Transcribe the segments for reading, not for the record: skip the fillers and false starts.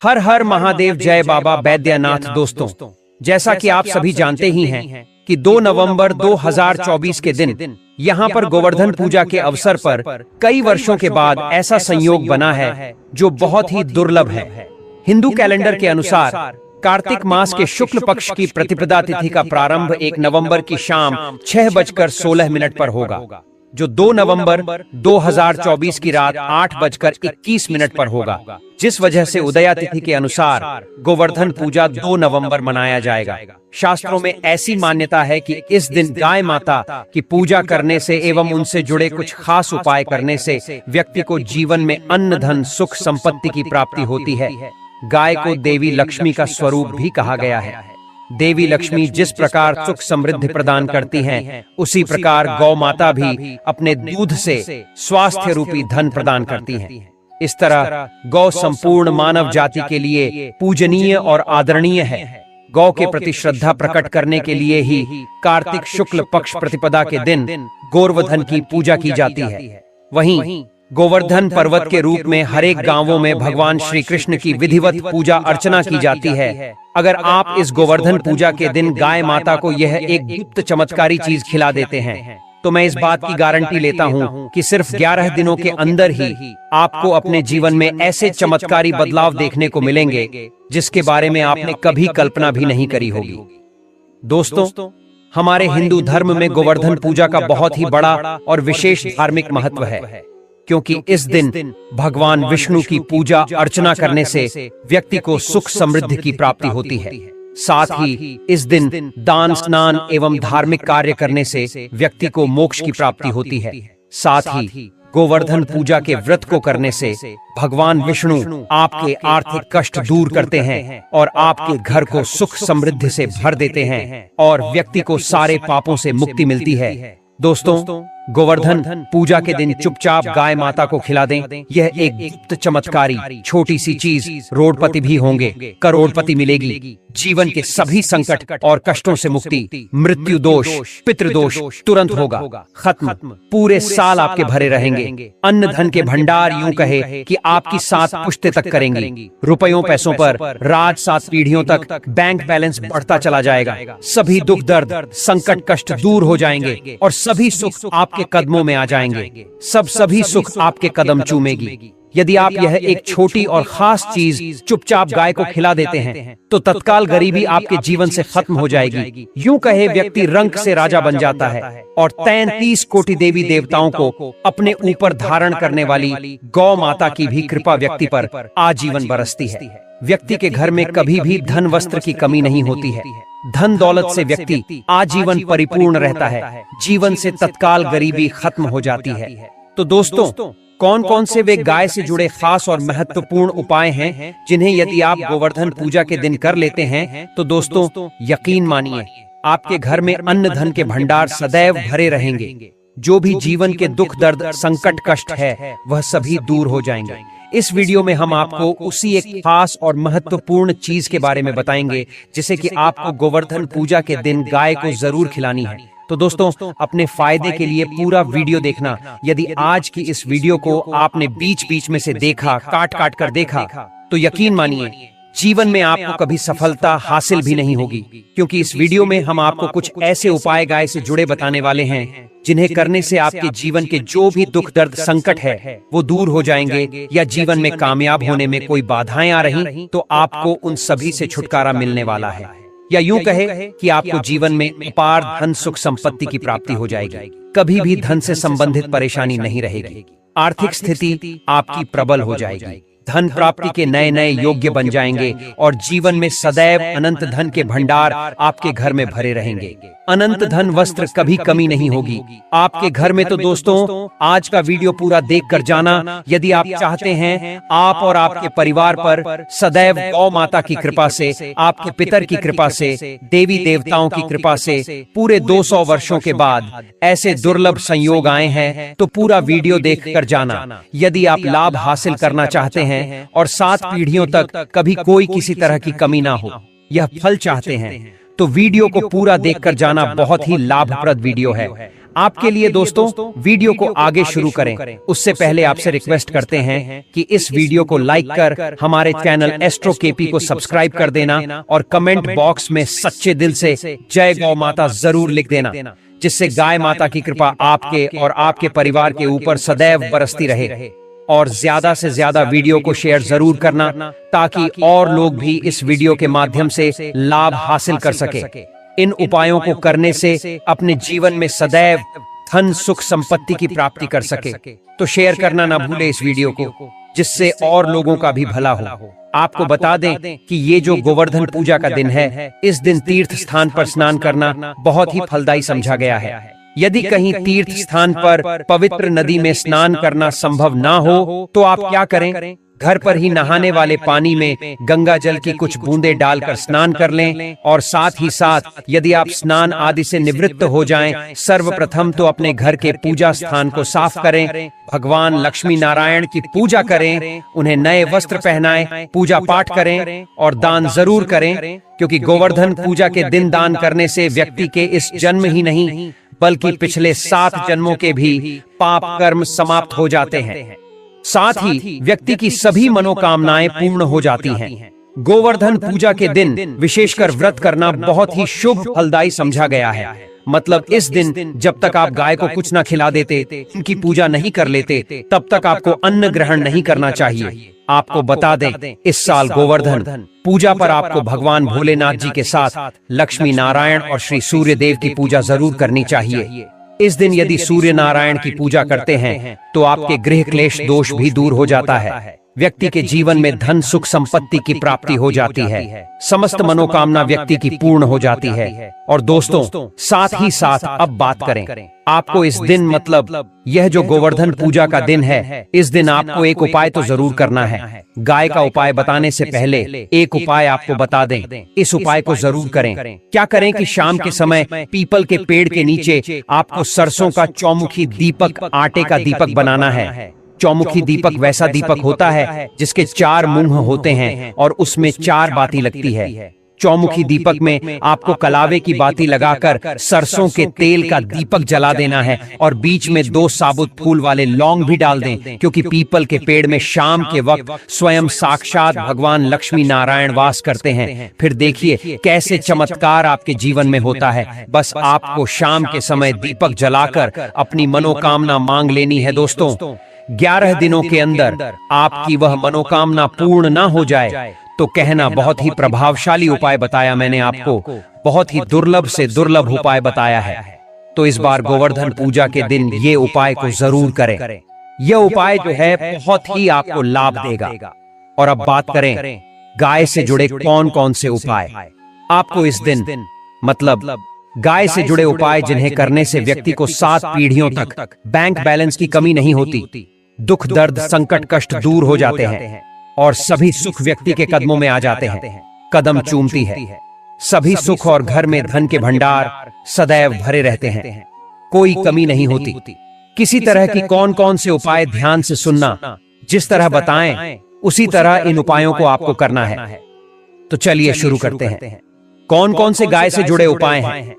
हर हर महादेव, जय बाबा बैद्यनाथ। दोस्तों, जैसा कि आप सभी जानते ही हैं कि 2 नवंबर 2024 के दिन यहाँ पर गोवर्धन पूजा के अवसर पर कई वर्षों के बाद ऐसा संयोग बना है जो बहुत ही दुर्लभ है। हिंदू कैलेंडर के अनुसार कार्तिक मास के शुक्ल पक्ष की प्रतिपदा तिथि का प्रारंभ 1 नवंबर की शाम 6:16 पर होगा, जो 2 नवंबर 2024 की रात 8:21 पर होगा, जिस वजह से उदया तिथि के अनुसार गोवर्धन पूजा 2 नवंबर मनाया जाएगा। शास्त्रों में ऐसी मान्यता है कि इस दिन गाय माता की पूजा करने से एवं उनसे जुड़े कुछ खास उपाय करने से व्यक्ति को जीवन में अन्न, धन, सुख, संपत्ति की प्राप्ति होती है। गाय को देवी लक्ष्मी का स्वरूप भी कहा गया है। देवी लक्ष्मी जिस प्रकार सुख समृद्धि प्रदान करती हैं, उसी प्रकार गौ माता भी अपने दूध से स्वास्थ्य रूपी धन प्रदान करती हैं। इस तरह गौ संपूर्ण मानव जाति के लिए पूजनीय और आदरणीय है। गौ के प्रति श्रद्धा प्रकट करने के लिए ही कार्तिक शुक्ल पक्ष प्रतिपदा के दिन गोवर्धन की पूजा की जाती है। वहीं गोवर्धन पर्वत के रूप में हर एक गांवों में भगवान श्री कृष्ण की विधिवत पूजा अर्चना की जाती है। अगर आप इस गोवर्धन पूजा के दिन गाय माता को यह एक गुप्त चमत्कारी चीज खिला देते हैं, तो मैं इस बात की गारंटी लेता हूँ कि सिर्फ 11 दिनों के अंदर ही आपको अपने जीवन में ऐसे चमत्कारी बदलाव देखने को मिलेंगे जिसके बारे में आपने कभी कल्पना भी नहीं करी होगी। दोस्तों, हमारे हिंदू धर्म में गोवर्धन पूजा का बहुत ही बड़ा और विशेष धार्मिक महत्व है, क्योंकि इस दिन भगवान विष्णु की पूजा अर्चना करने से व्यक्ति को सुख समृद्धि की प्राप्ति होती है। साथ ही इस दिन दान, स्नान एवं धार्मिक कार्य करने से व्यक्ति को मोक्ष की प्राप्ति होती है। साथ ही गोवर्धन पूजा के व्रत को करने से भगवान विष्णु आपके आर्थिक कष्ट दूर करते हैं और आपके घर को सुख समृद्धि से भर देते हैं और व्यक्ति को सारे पापों से मुक्ति मिलती है। दोस्तों, गोवर्धन पूजा के दिन चुपचाप गाय माता को खिला दें। यह एक गुप्त चमत्कारी छोटी सी चीज रोडपति भी होंगे, करोड़पति मिलेगी। जीवन के सभी संकट और कष्टों से मुक्ति, मृत्यु दोष, पितृदोष तुरंत होगा खत्म। पूरे साल आपके भरे रहेंगे। अन्न धन के भंडार यूं कहे कि आपकी 7 पुश्तें तक करेंगी। रुपयों पैसों पर राज 7 पीढ़ियों तक बैंक बैलेंस बढ़ता चला जाएगा। सभी दुख दर्द संकट कष्ट दूर हो जाएंगे और सभी सुख आपके कदमों में आ जाएंगे। सभी सुख आपके कदम चूमेगी। यदि आप यह एक छोटी और खास चीज चुपचाप गाय को खिला देते हैं, तो तत्काल गरीबी आपके जीवन से खत्म हो जाएगी। यूं कहे व्यक्ति रंक से राजा बन जाता है और 33 कोटि देवी देवताओं को अपने ऊपर धारण करने वाली गौ माता की भी कृपा व्यक्ति पर आजीवन बरसती है। व्यक्ति के घर में कभी भी धन वस्त्र की कमी नहीं होती है। धन दौलत से व्यक्ति आजीवन परिपूर्ण रहता है। जीवन से तत्काल गरीबी खत्म हो जाती है। तो दोस्तों, कौन कौन से वे गाय से जुड़े खास और महत्वपूर्ण उपाय हैं जिन्हें यदि आप गोवर्धन पूजा के दिन कर लेते हैं, तो दोस्तों यकीन मानिए आपके घर में अन्न धन के भंडार सदैव भरे रहेंगे। जो भी जीवन के दुख दर्द संकट कष्ट है, वह सभी दूर हो जाएंगे। इस वीडियो में हम आपको उसी एक खास और महत्वपूर्ण चीज के बारे में बताएंगे जिसे कि आपको गोवर्धन पूजा के दिन गाय को जरूर खिलानी है। तो दोस्तों, अपने फायदे के लिए पूरा वीडियो देखना। यदि आज की इस वीडियो को आपने बीच बीच में से देखा, काट काट कर देखा, तो यकीन मानिए जीवन में आपको कभी सफलता हासिल भी नहीं होगी, क्योंकि इस वीडियो में हम आपको कुछ ऐसे उपाय गाय से जुड़े बताने वाले हैं जिन्हें करने से आपके जीवन के जो भी दुख दर्द संकट है वो दूर हो जाएंगे, या जीवन में कामयाब होने में कोई बाधाएं आ रही तो आपको उन सभी से छुटकारा मिलने वाला है। या यूं कहे कि आपको जीवन में अपार धन सुख संपत्ति की प्राप्ति हो जाएगी। कभी भी धन से संबंधित परेशानी नहीं रहेगी। आर्थिक स्थिति आपकी प्रबल हो जाएगी। धन प्राप्ति के नए नए योग्य बन जाएंगे और जीवन में सदैव अनंत धन के भंडार आपके घर में भरे रहेंगे। अनंत धन वस्त्र कभी कमी नहीं होगी आपके घर में। तो दोस्तों, आज का वीडियो पूरा देख कर जाना। यदि आप चाहते हैं आप और आपके परिवार पर सदैव गौ माता की कृपा से, आपके पितर की कृपा से, देवी देवताओं की कृपा से पूरे 200 वर्षों के बाद ऐसे दुर्लभ संयोग आए हैं, तो पूरा वीडियो देख कर जाना। यदि आप लाभ हासिल करना चाहते हैं और 7 पीढ़ियों तक कभी कोई किसी तरह की कमी ना हो, यह फल चाहते हैं, तो वीडियो को पूरा देखकर जाना बहुत ही लाभप्रद वीडियो है आपके लिए। दोस्तों, वीडियो को आगे शुरू करें उससे पहले आपसे रिक्वेस्ट करते हैं कि इस वीडियो को लाइक कर हमारे चैनल एस्ट्रो केपी को सब्सक्राइब कर देना और कमेंट बॉक्स में सच्चे दिल से जय गौ माता जरूर लिख देना, जिससे गाय माता की कृपा आपके और आपके परिवार के ऊपर सदैव बरसती रहे। और ज्यादा से ज्यादा वीडियो को शेयर जरूर करना ताकि और लोग भी इस वीडियो के माध्यम से लाभ हासिल कर सके। इन उपायों को करने से अपने जीवन में सदैव धन सुख संपत्ति की प्राप्ति कर सके। तो शेयर करना ना भूले इस वीडियो को, जिससे और लोगों का भी भला हो। आपको बता दें कि ये जो गोवर्धन पूजा का दिन है, इस दिन तीर्थ स्थान पर स्नान करना बहुत ही फलदायी समझा गया है। यदि कहीं तीर्थ स्थान पर पवित्र नदी में स्नान करना संभव ना हो तो आप क्या करें, घर पर ही नहाने वाले पानी में गंगा जल की कुछ बूंदें डालकर स्नान कर लें। और साथ ही साथ यदि आप स्नान आदि से निवृत्त हो जाएं, सर्वप्रथम तो अपने घर के पूजा स्थान को साफ करें, भगवान लक्ष्मी नारायण की पूजा करें, उन्हें नए वस्त्र पहनाएं, पूजा पाठ करें और दान जरूर करें, क्योंकि गोवर्धन पूजा के दिन दान करने से व्यक्ति के इस जन्म ही नहीं बल्कि पिछले 7 जन्मों के भी पाप कर्म समाप्त हो जाते हैं। साथ ही व्यक्ति की सभी मनोकामनाएं पूर्ण हो जाती हैं। गोवर्धन पूजा के दिन विशेषकर व्रत करना बहुत ही शुभ फलदायी समझा गया है। मतलब इस दिन जब तक आप गाय को कुछ न खिला देते, उनकी पूजा नहीं कर लेते, तब तक आपको अन्न ग्रहण नहीं करना चाहिए। आपको बता दें, इस साल गोवर्धन पूजा पर आपको भगवान भोलेनाथ जी के साथ लक्ष्मी नारायण और श्री सूर्य देव की पूजा जरूर करनी चाहिए। इस दिन यदि सूर्य नारायण की पूजा करते हैं तो आपके गृह क्लेश दोष भी दूर हो जाता है। व्यक्ति के जीवन में धन सुख संपत्ति की प्राप्ति हो जाती है, समस्त मनोकामना व्यक्ति की पूर्ण हो जाती है। और दोस्तों, साथ ही साथ अब बात करें, आपको इस दिन मतलब यह जो गोवर्धन पूजा का दिन है, इस दिन आपको एक उपाय तो जरूर करना है। गाय का उपाय बताने से पहले एक उपाय आपको बता दें, इस उपाय को जरूर करें। क्या करें कि शाम के समय पीपल के पेड़ के नीचे आपको सरसों का चौमुखी दीपक, आटे का दीपक बनाना है। चौमुखी दीपक वैसा दीपक होता है जिसके 4 मुंह होते हैं और उसमें 4 बाती लगती है। चौमुखी दीपक में आपको कलावे की बाती लगाकर सरसों के तेल का दीपक जला देना है और बीच में 2 साबुत फूल वाले लौंग भी डाल दें, क्योंकि पीपल के पेड़ में शाम के वक्त स्वयं साक्षात भगवान लक्ष्मी नारायण वास करते हैं। फिर देखिए कैसे चमत्कार आपके जीवन में होता है। बस आपको शाम के समय दीपक जलाकर अपनी मनोकामना मांग लेनी है। दोस्तों, 11 दिनों के अंदर आपकी वह मनोकामना पूर्ण ना हो जाए तो कहना बहुत ही प्रभावशाली उपाय बताया मैंने आपको, बहुत ही दुर्लभ से दुर्लभ उपाय बताया है। तो इस बार गोवर्धन पूजा के दिन ये उपाय को जरूर करें। यह उपाय जो है बहुत ही आपको लाभ देगा। और अब बात करें गाय से जुड़े कौन कौन से उपाय आपको इस दिन, मतलब गाय से जुड़े उपाय जिन्हें करने से व्यक्ति को 7 पीढ़ियों तक बैंक बैलेंस की कमी नहीं होती, दुख दर्द संकट कष्ट दूर हो जाते हैं और सभी सुख व्यक्ति के कदमों में आ जाते हैं, कदम चूमती है। सभी सुख और घर में धन के भंडार सदैव भरे रहते हैं, कोई कमी नहीं होती। किसी तरह की कौन कौन से उपाय ध्यान से सुनना, जिस तरह बताएं उसी तरह इन उपायों को आपको करना है। तो चलिए शुरू करते हैं। कौन कौन से गाय से जुड़े उपाय हैं?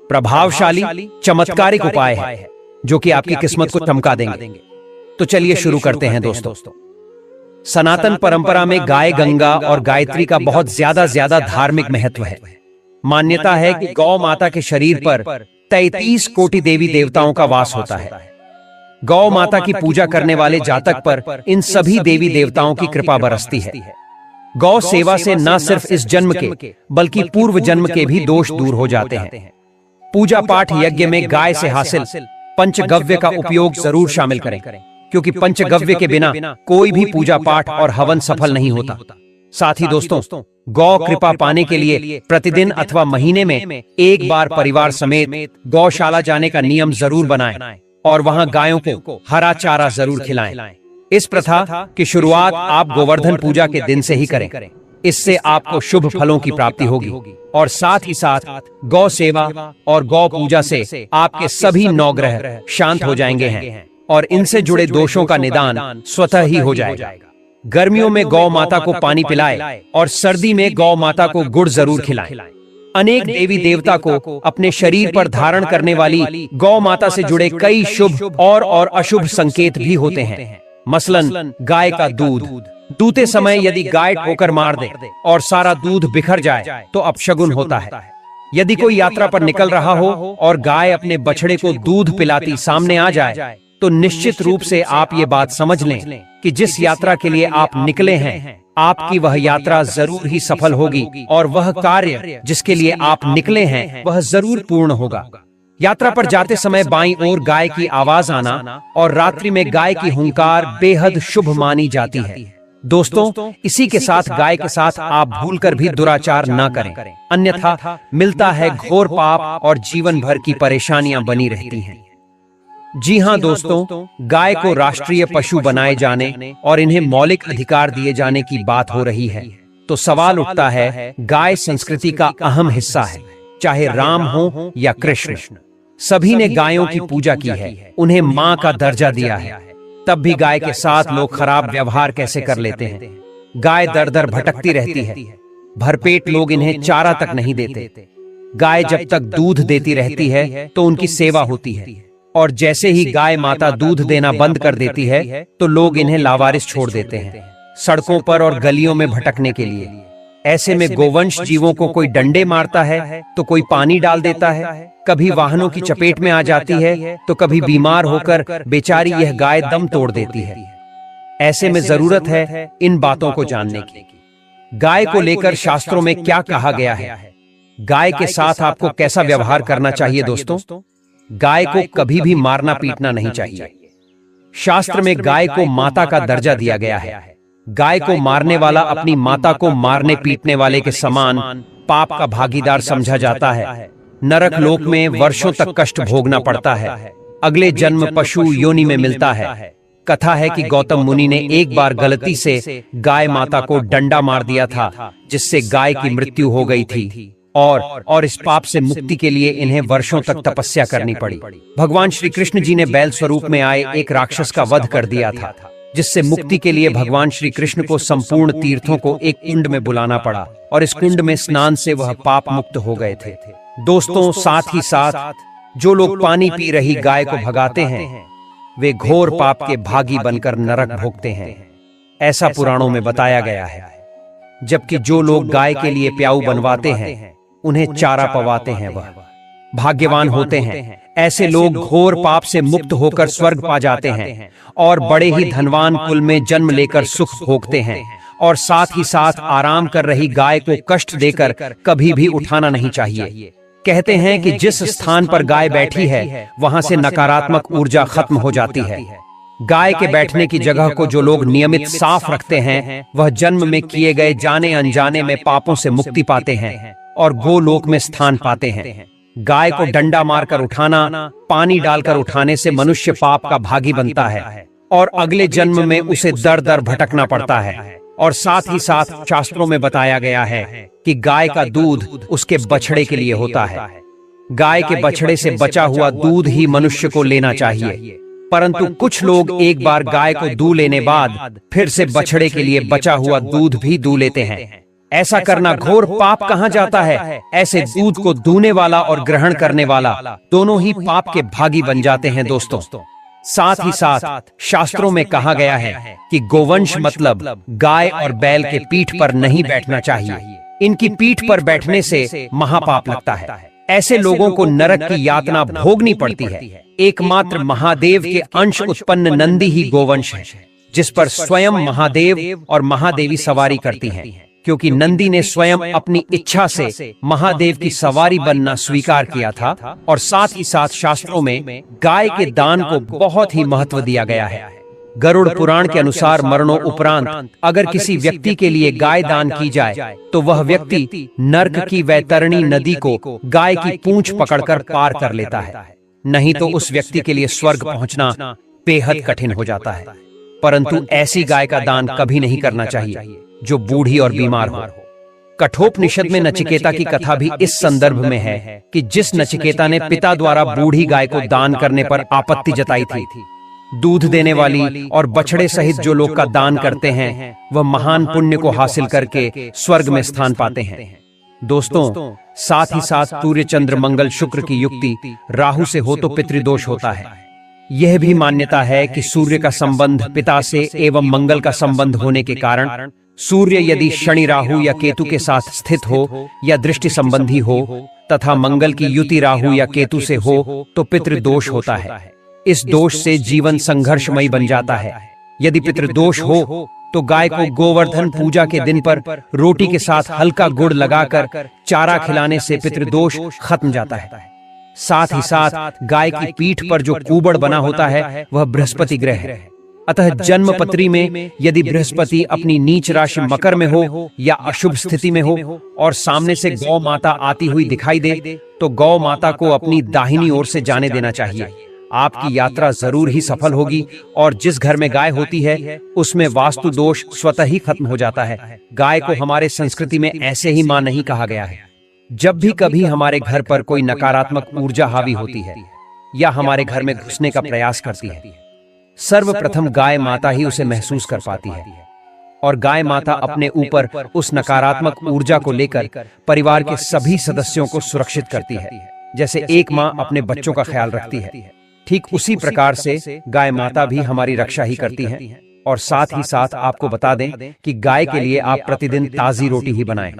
प्रभावशाली चमत्कारिक उपाय है जो कि आपकी किस्मत को चमका देंगे। तो चलिए शुरू करते हैं। दोस्तों, सनातन परंपरा में गाय गंगा और गायत्री का बहुत ज्यादा धार्मिक महत्व है। मान्यता है कि गौ माता के शरीर पर 33 कोटि देवी देवताओं का वास होता है। गौ माता की पूजा करने वाले जातक पर इन सभी देवी देवताओं की कृपा बरसती है। गौ सेवा से न सिर्फ इस जन्म के बल्कि पूर्व जन्म के भी दोष दूर हो जाते हैं। पूजा पाठ यज्ञ में गाय से हासिल पंचगव्य का उपयोग जरूर शामिल करें, क्योंकि पंचगव्य के बिना कोई भी पूजा पाठ और हवन सफल नहीं होता। साथ ही दोस्तों, गौ कृपा पाने के लिए प्रतिदिन अथवा महीने में एक बार परिवार समेत गौशाला जाने का नियम जरूर बनाएं और वहां गायों को हरा चारा जरूर खिलाएं। इस प्रथा की शुरुआत आप गोवर्धन पूजा के दिन से ही करें। इससे आपको शुभ फलों की प्राप्ति होगी और साथ ही साथ गौ सेवा और गौ पूजा से आपके सभी नवग्रह शांत हो जाएंगे हैं और इनसे जुड़े दोषों का निदान स्वतः ही हो जाएगा। गर्मियों में गौ माता को पानी पिलाएं और सर्दी में गौ माता को गुड़ जरूर खिलाएं। अनेक देवी देवता को अपने शरीर पर धारण करने वाली गौ माता से जुड़े कई शुभ और अशुभ संकेत भी होते हैं। मसलन गाय का दूध। दूते समय यदि गाय ठोकर मार दे और सारा दूध बिखर जाए तो अपशगुन होता है। यदि कोई यात्रा पर निकल रहा हो और गाय अपने बछड़े को दूध पिलाती सामने आ जाए तो निश्चित रूप से आप ये बात समझ लें कि जिस यात्रा के लिए आप निकले हैं आपकी वह यात्रा जरूर ही सफल होगी और वह कार्य जिसके लिए आप निकले हैं वह जरूर पूर्ण होगा। यात्रा पर जाते समय बाईं ओर गाय की आवाज आना और रात्रि में गाय की हुंकार बेहद शुभ मानी जाती है। दोस्तों, इसी के साथ गाय के साथ आप भूलकर भी दुराचार न करें, अन्यथा मिलता है घोर पाप और जीवन भर की परेशानियां बनी रहती हैं। जी हाँ दोस्तों, गाय को राष्ट्रीय पशु बनाए जाने और इन्हें मौलिक अधिकार दिए जाने की बात हो रही है तो सवाल उठता है, गाय संस्कृति का अहम हिस्सा है। चाहे राम हो या कृष्ण, सभी ने गायों की पूजा की है, उन्हें माँ का दर्जा दिया है। तब भी गाय के साथ लोग खराब व्यवहार कैसे कर लेते हैं। गाय दर दर भटकती रहती है, भरपेट लोग इन्हें चारा तक नहीं देते। गाय जब तक दूध देती रहती है तो उनकी सेवा होती है और जैसे ही गाय माता दूध देना बंद कर देती है तो लोग इन्हें लावारिस छोड़ देते हैं सड़कों पर और गलियों में भटकने के लिए। ऐसे में गोवंश जीवों को कोई डंडे मारता है तो कोई पानी डाल देता है, कभी वाहनों की चपेट में आ जाती है तो कभी बीमार होकर बेचारी यह गाय दम तोड़ देती है। ऐसे में जरूरत है इन बातों को जानने की। गाय को लेकर शास्त्रों में क्या कहा गया है, गाय के साथ आपको कैसा व्यवहार करना चाहिए। दोस्तों, गाय को कभी भी मारना पीटना नहीं चाहिए। शास्त्र में गाय को माता का दर्जा दिया गया है। गाय को मारने वाला अपनी माता को मारने पीटने वाले के समान पाप का भागीदार समझा जाता है। नरक लोक में वर्षों तक कष्ट भोगना पड़ता है, अगले जन्म पशु योनि में मिलता है। कथा है कि गौतम मुनि ने एक बार गलती से गाय माता को डंडा मार दिया था जिससे गाय की मृत्यु हो गई थी और इस पाप से मुक्ति के लिए इन्हें वर्षों तक तपस्या करनी पड़ी। भगवान श्री कृष्ण जी ने बैल स्वरूप में आए एक राक्षस का वध कर दिया था जिससे मुक्ति के लिए भगवान श्री कृष्ण को संपूर्ण तीर्थों को एक कुंड में बुलाना पड़ा और इस कुंड में स्नान से वह पाप मुक्त हो गए थे। दोस्तों, साथ ही साथ जो लोग पानी पी रही गाय को भगाते हैं वे घोर पाप के भागी बनकर नरक भोगते हैं, ऐसा पुराणों में बताया गया है। जबकि जो लोग गाय के लिए प्याऊ बनवाते हैं उन्हें चारा पवाते हैं वह भाग्यवान होते हैं। ऐसे लोग घोर पाप से मुक्त होकर स्वर्ग पा जाते हैं और बड़े ही धनवान कुल में जन्म लेकर सुख भोगते हैं। और साथ ही साथ आराम कर रही गाय को कष्ट देकर कभी भी उठाना नहीं चाहिए। कहते हैं कि जिस स्थान पर गाय बैठी है वहां से नकारात्मक ऊर्जा खत्म हो जाती है। गाय के बैठने की जगह को जो लोग नियमित साफ रखते हैं वह जन्म में किए गए जाने अनजाने में पापों से मुक्ति पाते हैं और गोलोक में स्थान पाते हैं। गाय को डंडा मारकर उठाना, पानी डालकर उठाने से मनुष्य पाप का भागी बनता है और अगले जन्म में उसे दर दर भटकना पड़ता है। और साथ ही साथ शास्त्रों में बताया गया है कि गाय का दूध उसके बछड़े के लिए होता है। गाय के बछड़े से बचा हुआ दूध ही मनुष्य को लेना चाहिए, परंतु कुछ लोग एक बार गाय को दूध लेने बाद फिर से बछड़े के लिए बचा हुआ दूध भी दूध लेते हैं। ऐसा करना घोर पाप कहा जाता है। ऐसे दूध को दूने वाला और ग्रहण करने वाला दोनों ही पाप के भागी बन जाते हैं। दोस्तों, साथ ही साथ शास्त्रों में कहा गया है कि गोवंश मतलब गाय और बैल के पीठ पर नहीं बैठना चाहिए। इनकी पीठ पर बैठने से महापाप लगता है। ऐसे लोगों को नरक की यातना भोगनी पड़ती है। एकमात्र महादेव के अंश उत्पन्न नंदी ही गोवंश है, जिस पर स्वयं महादेव और महादेवी सवारी करती हैं, क्योंकि नंदी ने स्वयं अपनी इच्छा से महादेव की सवारी बनना स्वीकार किया था। और साथ ही साथ शास्त्रों में गाय के दान को बहुत ही महत्व दिया गया है। गरुड़ पुराण के अनुसार मरणों उपरांत अगर किसी व्यक्ति के लिए गाय दान की जाए तो वह व्यक्ति नर्क की वैतरणी नदी को गाय की पूंछ पकड़कर पार कर लेता है, नहीं तो उस व्यक्ति के लिए स्वर्ग पहुंचना बेहद कठिन हो जाता है। परंतु ऐसी गाय का दान कभी नहीं करना चाहिए जो बूढ़ी और बीमार हो। कठोपनिषद में नचिकेता की कथा भी इस संदर्भ में है कि जिस नचिकेता ने पिता द्वारा बूढ़ी गाय को दान करने पर आपत्ति जताई थी, दूध देने वाली और बछड़े सहित जो लोग का दान करते हैं वह महान पुण्य को हासिल करके स्वर्ग में स्थान पाते हैं। दोस्तों, साथ ही साथ सूर्य चंद्र मंगल शुक्र की युक्ति राहु से हो तो पितृदोष होता है। यह भी मान्यता है कि सूर्य का संबंध पिता से एवं मंगल का संबंध होने के कारण सूर्य यदि शनि राहु या केतु के साथ स्थित हो या दृष्टि संबंधी हो तथा मंगल की युति राहु या केतु से हो तो पितृदोष होता है। इस दोष से जीवन संघर्षमयी बन जाता है। यदि पितृदोष हो तो गाय को गोवर्धन पूजा के दिन पर रोटी के साथ हल्का गुड़ लगाकर चारा खिलाने से पितृदोष खत्म जाता है। साथ ही साथ गाय की पीठ पर जो कूबड़ बना होता है वह बृहस्पति ग्रह है। अतः जन्म पत्री में यदि बृहस्पति अपनी नीच राशि मकर में हो या अशुभ स्थिति में हो और सामने से गौ माता आती हुई दिखाई दे तो गौ माता को अपनी दाहिनी ओर से जाने देना चाहिए। आपकी यात्रा जरूर ही सफल होगी और जिस घर में गाय होती है उसमें वास्तु दोष स्वतः ही खत्म हो जाता है। गाय को हमारे संस्कृति में ऐसे ही मां नहीं कहा गया है। जब भी कभी हमारे घर पर कोई नकारात्मक ऊर्जा हावी होती है या हमारे घर में घुसने का प्रयास करती है, सर्वप्रथम गाय माता ही उसे महसूस कर पाती है और गाय माता अपने ऊपर उस नकारात्मक ऊर्जा को लेकर परिवार के सभी सदस्यों को सुरक्षित करती है। जैसे एक मां अपने बच्चों का ख्याल रखती है, ठीक उसी प्रकार से गाय माता भी हमारी रक्षा ही करती है। और साथ ही साथ आपको बता दें कि गाय के लिए आप प्रतिदिन ताजी रोटी ही बनाएं,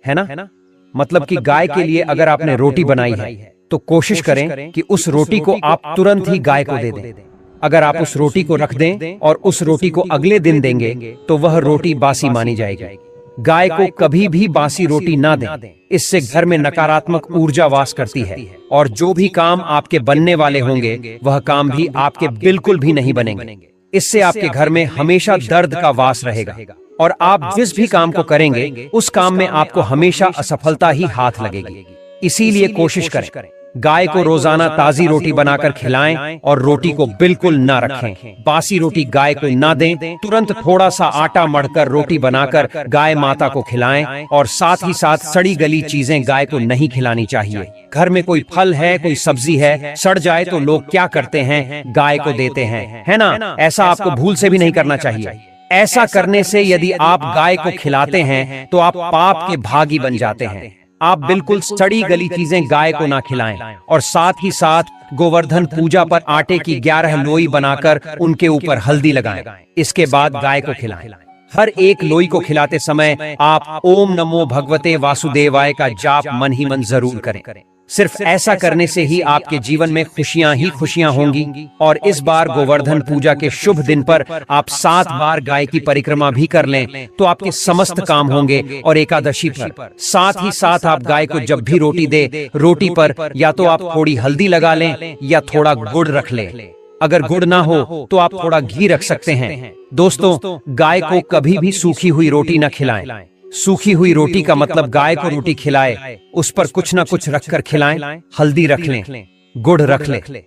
है ना? मतलब कि गाय के लिए अगर आपने रोटी बनाई है तो कोशिश करें कि उस रोटी को आप तुरंत ही गाय को दे दें। अगर आप उस रोटी को रख दें और उस रोटी को अगले दिन देंगे तो वह रोटी बासी मानी जाएगी। गाय को कभी भी बासी रोटी ना दें, इससे घर में नकारात्मक ऊर्जा वास करती है और जो भी काम आपके बनने वाले होंगे वह काम भी आपके बिल्कुल भी नहीं बनेंगे। इससे आपके घर में हमेशा दर्द का वास रहेगा और आप जिस भी काम को करेंगे उस काम में आपको हमेशा असफलता ही हाथ लगेगी। इसीलिए कोशिश करें गाय को रोजाना ताजी रोटी बनाकर खिलाएं और रोटी को बिल्कुल ना रखें। बासी रोटी गाय को ना दें, तुरंत थोड़ा सा आटा मढ़कर रोटी बनाकर गाय माता को खिलाएं और साथ ही साथ सड़ी गली चीजें गाय को नहीं खिलानी चाहिए। घर में कोई फल है, कोई सब्जी है, सड़ जाए तो लोग क्या करते हैं, गाय को देते हैं, है ना? ऐसा आपको भूल से भी नहीं करना चाहिए। ऐसा करने से यदि आप गाय को खिलाते हैं तो आप पाप के भागी बन जाते हैं। आप बिल्कुल सड़ी गली चीजें गाय को ना खिलाएं और साथ ही साथ गोवर्धन पूजा पर आटे की 11 लोई बनाकर उनके ऊपर हल्दी लगाएं। इसके बाद गाय को खिलाएं। हर एक लोई को खिलाते समय आप ओम नमो भगवते वासुदेवाय का जाप मन ही मन जरूर करें। सिर्फ ऐसा करने से ही आपके जीवन में खुशियां ही खुशियां होंगी। और इस बार गोवर्धन पूजा के शुभ दिन पर आप 7 बार गाय की परिक्रमा भी कर लें तो आपके समस्त काम होंगे। और एकादशी पर साथ ही साथ आप गाय को जब भी रोटी दे, रोटी पर या तो आप थोड़ी हल्दी लगा लें या थोड़ा गुड़ रख लें। अगर गुड़ ना हो तो आप थोड़ा घी रख सकते हैं। दोस्तों, गाय को कभी भी सूखी हुई रोटी न खिलाएं। सूखी हुई रोटी का मतलब गाय को रोटी खिलाए, उस पर कुछ ना कुछ रखकर खिलाएं। हल्दी रख लें, गुड़ रख लें,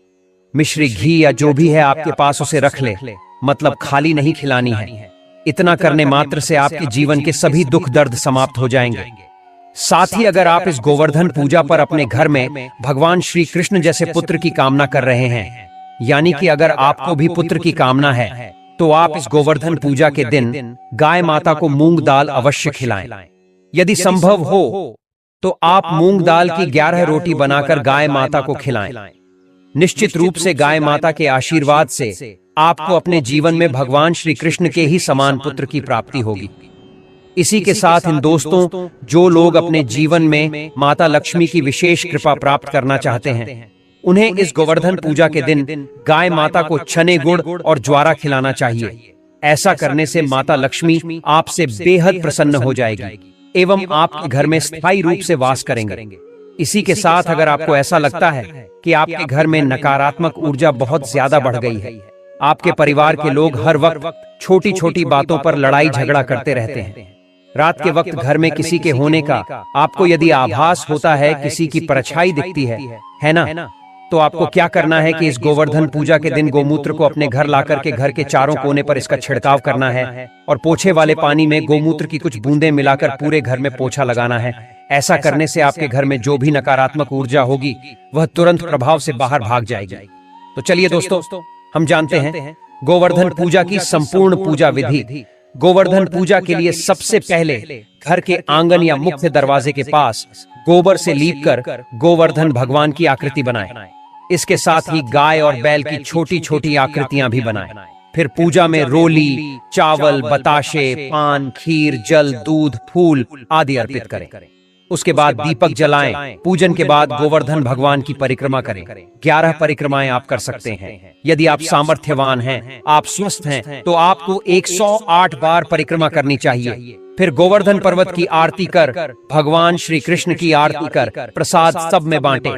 मिश्री घी या जो भी है आपके पास उसे रख लें। मतलब खाली नहीं खिलानी है। इतना करने मात्र से आपके जीवन के सभी दुख दर्द समाप्त हो जाएंगे। साथ ही अगर आप इस गोवर्धन पूजा पर अपने घर में भगवान श्री कृष्ण जैसे पुत्र की कामना कर रहे हैं, यानी कि अगर आपको भी पुत्र की कामना है तो आप इस गोवर्धन पूजा के दिन गाय माता को मूंग दाल अवश्य खिलाएं। यदि संभव हो तो आप मूंग दाल की 11 रोटी बनाकर गाय माता को खिलाएं। निश्चित रूप से गाय माता के आशीर्वाद से आपको अपने जीवन में भगवान श्री कृष्ण के ही समान पुत्र की प्राप्ति होगी। इसी के साथ इन दोस्तों, जो लोग अपने जीवन में माता लक्ष्मी की विशेष कृपा प्राप्त करना चाहते हैं उन्हें इस गोवर्धन पूजा के दिन गाय माता को चने गुड़ और ज्वारा खिलाना चाहिए। ऐसा करने से माता लक्ष्मी आपसे बेहद प्रसन्न हो जाएगी एवं आपके घर में स्थायी रूप से वास करेंगे। इसी के साथ अगर आपको ऐसा लगता है कि आपके घर में नकारात्मक ऊर्जा बहुत ज्यादा बढ़ गई है, आपके परिवार के लोग हर वक्त छोटी छोटी बातों पर लड़ाई झगड़ा करते रहते हैं, रात के वक्त घर में किसी के होने का आपको यदि आभास होता है, किसी की परछाई दिखती है ना, तो आपको क्या करना है कि इस गोवर्धन पूजा के दिन गोमूत्र को अपने घर लाकर के घर के चारों कोने पर इसका छिड़काव करना है और पोछे वाले पानी में गोमूत्र की कुछ बूंदें मिलाकर पूरे घर में पोछा लगाना है। ऐसा करने से आपके घर में जो भी नकारात्मक ऊर्जा होगी वह तुरंत प्रभाव से बाहर भाग जाएगी। तो चलिए दोस्तों, हम जानते हैं गोवर्धन पूजा की संपूर्ण पूजा विधि। गोवर्धन पूजा के लिए सबसे पहले घर के आंगन या मुख्य दरवाजे के पास गोबर से लीपकर गोवर्धन भगवान की आकृति बनाएं। इसके साथ ही गाय और बैल की छोटी छोटी आकृतियां भी बनाएं। फिर पूजा में रोली, चावल, बताशे, पान, खीर, जल, दूध, फूल आदि अर्पित करें। उसके बाद दीपक जलाएं। पूजन के बाद गोवर्धन भगवान की परिक्रमा करें। 11 परिक्रमाएं आप कर सकते हैं। यदि आप सामर्थ्यवान हैं, आप स्वस्थ हैं, तो आपको 108 बार परिक्रमा करनी चाहिए। फिर गोवर्धन पर्वत की आरती कर, भगवान श्री कृष्ण की आरती कर प्रसाद सब में बांटें।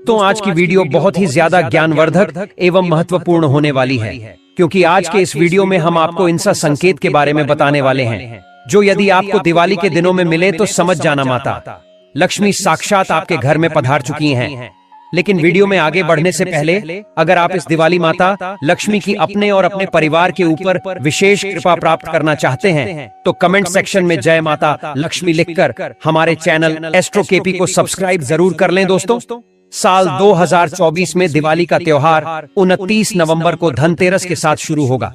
तो आज की वीडियो बहुत ही ज्यादा ज्ञानवर्धक एवं महत्वपूर्ण होने वाली है, क्योंकि आज के इस वीडियो में हम आपको इंसा संकेत के बारे में बताने वाले हैं, जो यदि आपको दिवाली के दिनों में मिले तो समझ जाना माता लक्ष्मी साक्षात आपके घर में पधार चुकी हैं। लेकिन वीडियो में आगे बढ़ने से पहले अगर आप इस दिवाली माता लक्ष्मी की अपने और अपने परिवार के ऊपर विशेष कृपा प्राप्त करना चाहते हैं, तो कमेंट सेक्शन में जय माता लक्ष्मी लिखकर हमारे चैनल एस्ट्रो केपी को सब्सक्राइब जरूर कर लें। दोस्तों, साल 2024 में दिवाली का त्योहार 29 नवंबर को धनतेरस के साथ शुरू होगा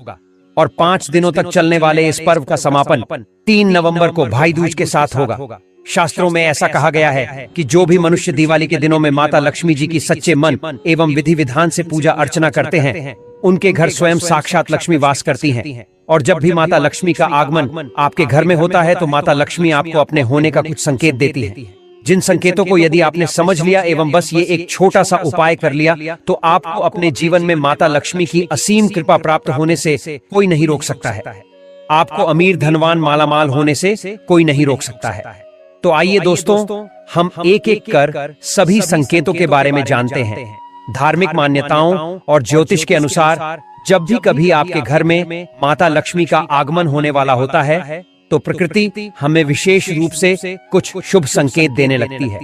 और 5 दिनों तक चलने वाले इस पर्व का समापन 3 नवंबर को भाई दूज के साथ होगा। शास्त्रों में ऐसा कहा गया है कि जो भी मनुष्य दिवाली के दिनों में माता लक्ष्मी जी की सच्चे मन एवं विधि विधान से पूजा अर्चना करते हैं, उनके घर स्वयं साक्षात लक्ष्मी वास करती हैं। और जब भी माता लक्ष्मी का आगमन आपके घर में होता है तो माता लक्ष्मी आपको अपने होने का कुछ संकेत देती है, जिन संकेतों को यदि आपने समझ लिया एवं बस ये एक छोटा सा उपाय कर लिया तो आपको अपने जीवन में माता लक्ष्मी की असीम कृपा प्राप्त होने से कोई नहीं रोक सकता है। आपको अमीर, धनवान, मालामाल होने से कोई नहीं रोक सकता है। तो आइए दोस्तों, हम एक एक कर सभी संकेतों के बारे में जानते हैं। धार्मिक मान्यताओं और ज्योतिष के अनुसार जब भी कभी आपके घर में माता लक्ष्मी का आगमन होने वाला होता है तो प्रकृति हमें विशेष रूप से कुछ शुभ संकेत देने लगती है।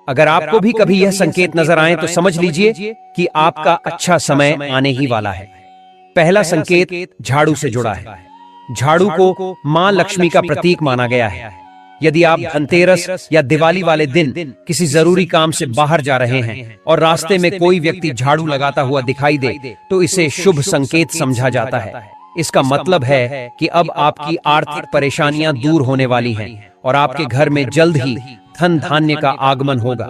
अगर आपको भी कभी यह संकेत नजर आए तो समझ लीजिए कि आपका अच्छा समय आने ही वाला है। पहला संकेत झाड़ू से जुड़ा है। झाड़ू को मां लक्ष्मी का प्रतीक माना गया है। यदि आप धनतेरस या दिवाली वाले दिन किसी जरूरी काम से बाहर जा रहे हैं और रास्ते में कोई व्यक्ति झाड़ू लगाता हुआ दिखाई दे तो इसे शुभ संकेत समझा जाता है। इसका मतलब है कि अब आपकी आर्थिक परेशानियां दूर होने वाली हैं और आपके घर में जल्द ही धन धान्य का आगमन होगा।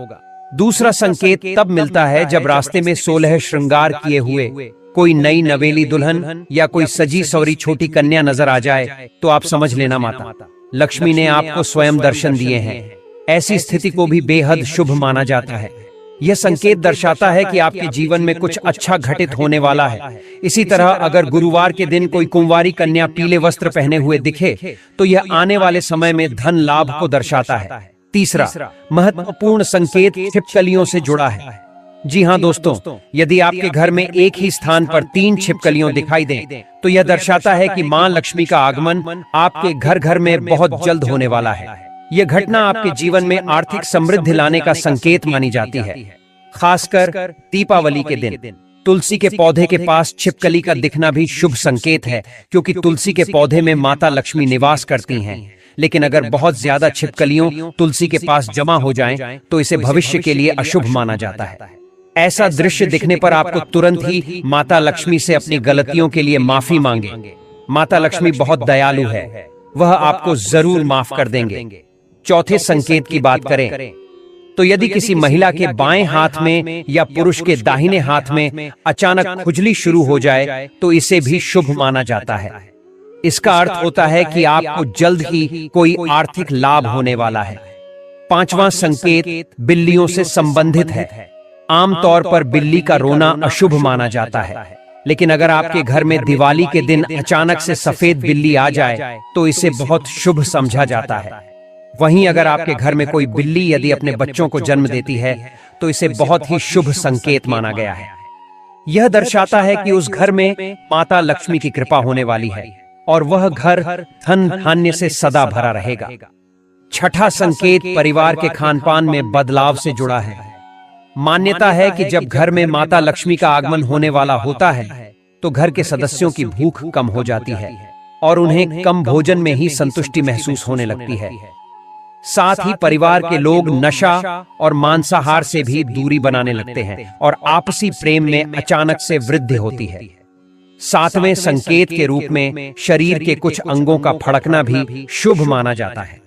दूसरा संकेत तब मिलता है जब रास्ते में 16 श्रृंगार किए हुए कोई नई नवेली दुल्हन या कोई सजी सवरी छोटी कन्या नजर आ जाए तो आप समझ लेना माता लक्ष्मी ने आपको स्वयं दर्शन दिए हैं। ऐसी स्थिति को भी बेहद शुभ माना जाता है। यह संकेत दर्शाता है कि आपके जीवन में कुछ अच्छा घटित होने वाला है। इसी तरह अगर गुरुवार के दिन कोई कुंवारी कन्या पीले वस्त्र पहने हुए दिखे तो यह आने वाले समय में धन लाभ को दर्शाता है। तीसरा महत्वपूर्ण संकेत छिपकलियों से जुड़ा है। जी हाँ दोस्तों, यदि आपके घर में एक ही स्थान पर 3 छिपकलियों दिखाई दें तो यह दर्शाता है कि मां लक्ष्मी का आगमन आपके घर घर में बहुत जल्द होने वाला है। यह घटना आपके जीवन में आर्थिक समृद्धि लाने का संकेत मानी जाती है। खासकर दीपावली के दिन तुलसी के पौधे के पास छिपकली का दिखना भी शुभ संकेत है, क्योंकि तुलसी के पौधे में माता लक्ष्मी निवास करती हैं। लेकिन अगर बहुत ज्यादा छिपकलियों तुलसी के पास जमा हो जाएं, तो इसे भविष्य के लिए अशुभ माना जाता है। ऐसा दृश्य दिखने पर आपको तुरंत ही माता लक्ष्मी से अपनी गलतियों के लिए माफी मांगे। माता लक्ष्मी बहुत दयालु है, वह आपको जरूर माफ कर देंगे। चौथे संकेत की बात करें तो यदि किसी महिला के बाएं हाथ में या पुरुष के दाहिने हाथ में अचानक खुजली शुरू हो जाए तो इसे भी शुभ माना जाता है। इसका अर्थ होता है कि आपको जल्द ही कोई आर्थिक लाभ होने वाला है। पांचवा संकेत बिल्लियों से संबंधित है। आमतौर पर बिल्ली का रोना अशुभ माना जाता है, लेकिन अगर आपके घर में दिवाली के दिन अचानक से सफेद बिल्ली आ जाए तो इसे बहुत शुभ समझा जाता है। वहीं अगर आपके घर में कोई बिल्ली यदि अपने बच्चों को जन्म देती है तो इसे बहुत ही शुभ संकेत माना गया है। यह दर्शाता है कि उस घर में माता लक्ष्मी की कृपा होने वाली है और वह घर धन धान्य से सदा भरा रहेगा। छठा संकेत परिवार के खानपान में बदलाव से जुड़ा है। मान्यता है कि जब घर में माता लक्ष्मी का आगमन होने वाला होता है तो घर के सदस्यों की भूख कम हो जाती है और उन्हें कम भोजन में ही संतुष्टि महसूस होने लगती है। साथ ही परिवार के लोग नशा और मांसाहार से भी दूरी बनाने लगते हैं और आपसी प्रेम में अचानक से वृद्धि होती है। सातवें संकेत के रूप में शरीर के कुछ अंगों का फड़कना भी शुभ माना जाता है।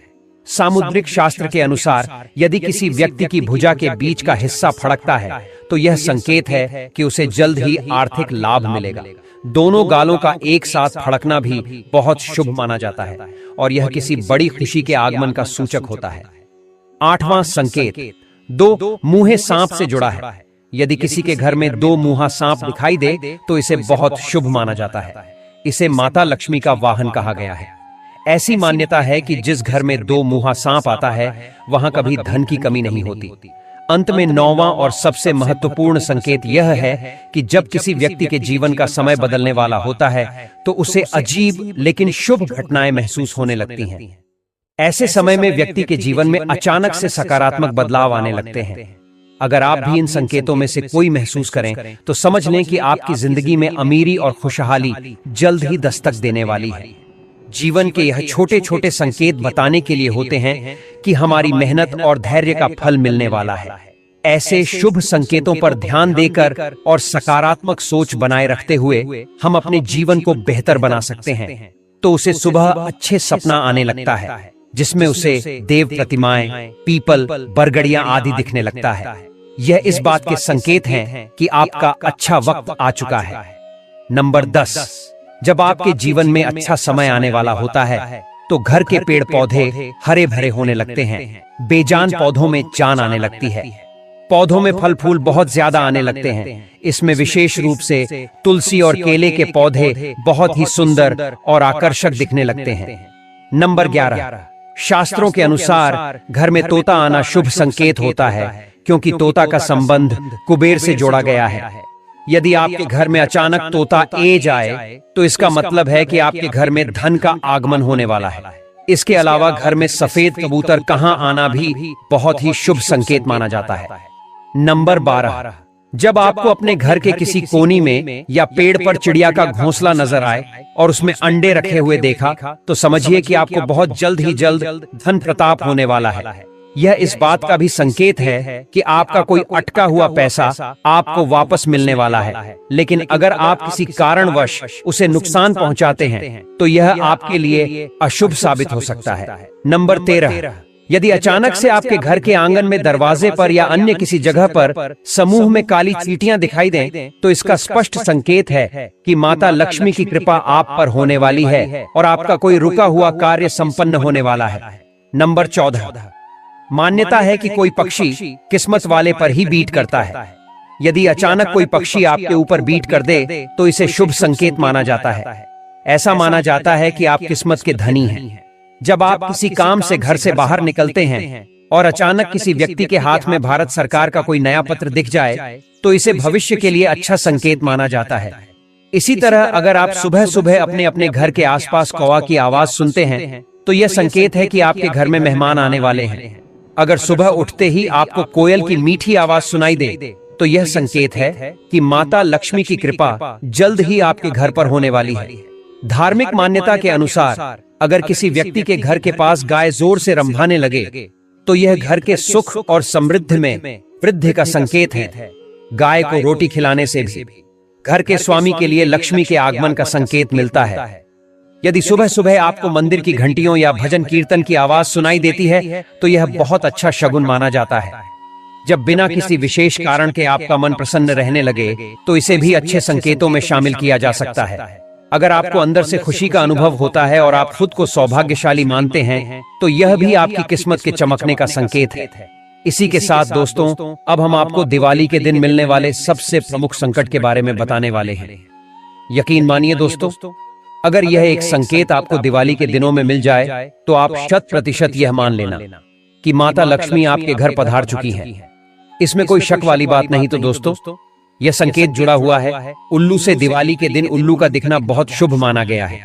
सामुद्रिक शास्त्र के अनुसार यदि किसी व्यक्ति की भुजा के बीच का हिस्सा फड़कता है तो यह संकेत है कि उसे जल्द ही आर्थिक लाभ मिलेगा। दोनों गालों का एक साथ फड़कना भी बहुत शुभ माना जाता है और यह किसी बड़ी खुशी के आगमन का सूचक होता है। आठवां संकेत दो मुंहे सांप से जुड़ा है। यदि किसी के घर में दो मुंहा सांप दिखाई दे तो इसे बहुत शुभ माना जाता है। इसे माता लक्ष्मी का वाहन कहा गया है। ऐसी मान्यता है कि जिस घर में दो मुंहा सांप आता है वहां कभी धन की कमी नहीं होती। अंत में नौवां और सबसे महत्वपूर्ण संकेत यह है कि जब किसी व्यक्ति के जीवन का समय बदलने वाला होता है तो उसे अजीब लेकिन शुभ घटनाएं महसूस होने लगती हैं। ऐसे समय में व्यक्ति के जीवन में अचानक से सकारात्मक बदलाव आने लगते हैं। अगर आप भी इन संकेतों में से कोई महसूस करें तो समझ लें कि आपकी जिंदगी में अमीरी और खुशहाली जल्द ही दस्तक देने वाली है। जीवन के यह छोटे छोटे संकेत बताने के लिए होते हैं कि हमारी मेहनत और धैर्य का फल मिलने वाला है। ऐसे शुभ संकेतों पर ध्यान देकर और सकारात्मक सोच बनाए रखते हुए हम अपने जीवन को बेहतर बना सकते हैं। तो उसे सुबह अच्छे सपना आने लगता है जिसमें उसे देव प्रतिमाएं, पीपल, बरगड़ियां आदि दिखने लगता है। यह इस बात के संकेत हैं कि आपका अच्छा वक्त आ चुका है। नंबर 10, जब आपके जीवन में अच्छा समय आने वाला होता है तो घर के पेड़ पौधे हरे भरे होने लगते हैं। बेजान पौधों में जान आने लगती है। पौधों में फल फूल बहुत ज्यादा आने लगते हैं। इसमें विशेष रूप से तुलसी और केले के पौधे बहुत ही सुंदर और आकर्षक दिखने लगते हैं। नंबर 11, शास्त्रों के अनुसार घर में तोता आना शुभ संकेत होता है क्योंकि तोता का संबंध कुबेर से जोड़ा गया है। यदि आपके घर में अचानक तोता आ जाए तो इसका मतलब है कि आपके घर में धन का आगमन होने वाला है। इसके अलावा घर में सफेद कबूतर कहां आना भी बहुत ही शुभ संकेत माना जाता है। नंबर 12, जब आपको अपने घर के किसी कोनी में या पेड़ पर चिड़िया का घोंसला नजर आए और उसमें अंडे रखे हुए देखा तो समझिए कि आपको बहुत जल्द ही जल्द धन प्रताप होने वाला है। यह इस बात का भी संकेत है कि आपका कोई अटका हुआ पैसा आपको वापस मिलने वाला है। लेकिन अगर आप किसी कारणवश उसे नुकसान पहुंचाते हैं तो यह आपके लिए अशुभ साबित हो सकता है। नंबर 13, यदि अचानक से आपके घर के आंगन में दरवाजे पर या अन्य किसी जगह पर समूह में काली चींटियां दिखाई दें तो इसका स्पष्ट संकेत है कि माता लक्ष्मी की कृपा आप पर होने वाली है और आपका कोई रुका हुआ कार्य संपन्न होने वाला है। नंबर 14, मान्यता है कि कोई पक्षी किस्मत वाले पर ही बीट करता है। यदि अचानक कोई पक्षी आपके ऊपर बीट कर दे तो इसे शुभ संकेत माना जाता है। ऐसा माना जाता है कि आप किस्मत के धनी हैं। जब आप किसी काम से घर से बाहर निकलते हैं और अचानक किसी व्यक्ति के हाथ में भारत सरकार का कोई नया पत्र दिख जाए तो इसे भविष्य के लिए अच्छा संकेत माना जाता है। इसी तरह अगर आप सुबह सुबह अपने अपने घर के आसपास कौवा की आवाज सुनते हैं तो यह संकेत है कि आपके घर में मेहमान आने वाले हैं। अगर सुबह उठते ही आपको कोयल की मीठी आवाज सुनाई दे तो यह संकेत है कि माता लक्ष्मी की कृपा जल्द ही आपके घर पर होने वाली है। धार्मिक मान्यता के अनुसार अगर किसी व्यक्ति के घर के पास गाय जोर से रंभाने लगे तो यह घर के सुख और समृद्धि में वृद्धि का संकेत है। गाय को रोटी खिलाने से भी घर के स्वामी के लिए लक्ष्मी के आगमन का संकेत मिलता है। यदि सुबह सुबह आपको मंदिर की घंटियों या भजन कीर्तन की आवाज सुनाई देती है तो यह बहुत अच्छा शगुन माना जाता है। जब बिना किसी विशेष कारण के आपका मन प्रसन्न रहने लगे तो इसे भी अच्छे संकेतों में शामिल किया जा सकता है। अगर आपको अंदर से खुशी का अनुभव होता है और आप खुद को सौभाग्यशाली मानते हैं तो यह भी आपकी किस्मत के चमकने का संकेत है। इसी के साथ दोस्तों, अब हम आपको दिवाली के दिन मिलने वाले सबसे प्रमुख संकट के बारे में बताने वाले हैं। यकीन मानिए दोस्तों, अगर यह एक संकेत आपको दिवाली के दिनों में मिल जाए तो आप 100% यह मान लेना कि माता लक्ष्मी आपके घर पधार चुकी हैं। इसमें कोई शक वाली बात नहीं। तो दोस्तों, यह संकेत जुड़ा हुआ है उल्लू से। दिवाली के दिन उल्लू का दिखना बहुत शुभ माना गया है।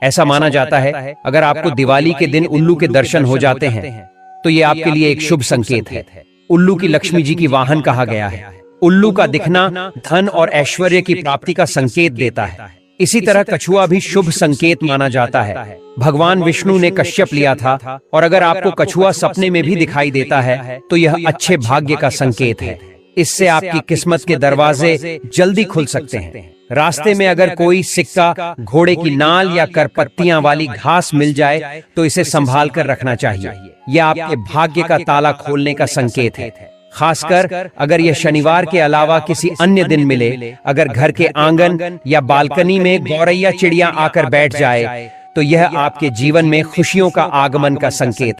ऐसा माना जाता है अगर आपको दिवाली के दिन उल्लू के दर्शन हो जाते हैं तो यह आपके लिए एक शुभ संकेत है। उल्लू की लक्ष्मी जी की वाहन कहा गया है। उल्लू का दिखना धन और ऐश्वर्य की प्राप्ति का संकेत देता है। इसी तरह कछुआ भी शुभ संकेत माना जाता है। भगवान विष्णु ने कश्यप लिया था और अगर आपको कछुआ सपने में भी दिखाई देता है तो यह अच्छे भाग्य का संकेत है। इससे आपकी किस्मत के दरवाजे जल्दी खुल सकते हैं। रास्ते में अगर कोई सिक्का, घोड़े की नाल या करपत्तियां वाली घास मिल जाए तो इसे संभाल कर रखना चाहिए। यह आपके भाग्य का ताला खोलने का संकेत है। खासकर अगर यह शनिवार के अलावा किसी अन्य दिन मिले। अगर घर के आंगन या बालकनी में गौरैया चिड़िया आकर बैठ जाए तो यह आपके जीवन में खुशियों का आगमन का संकेत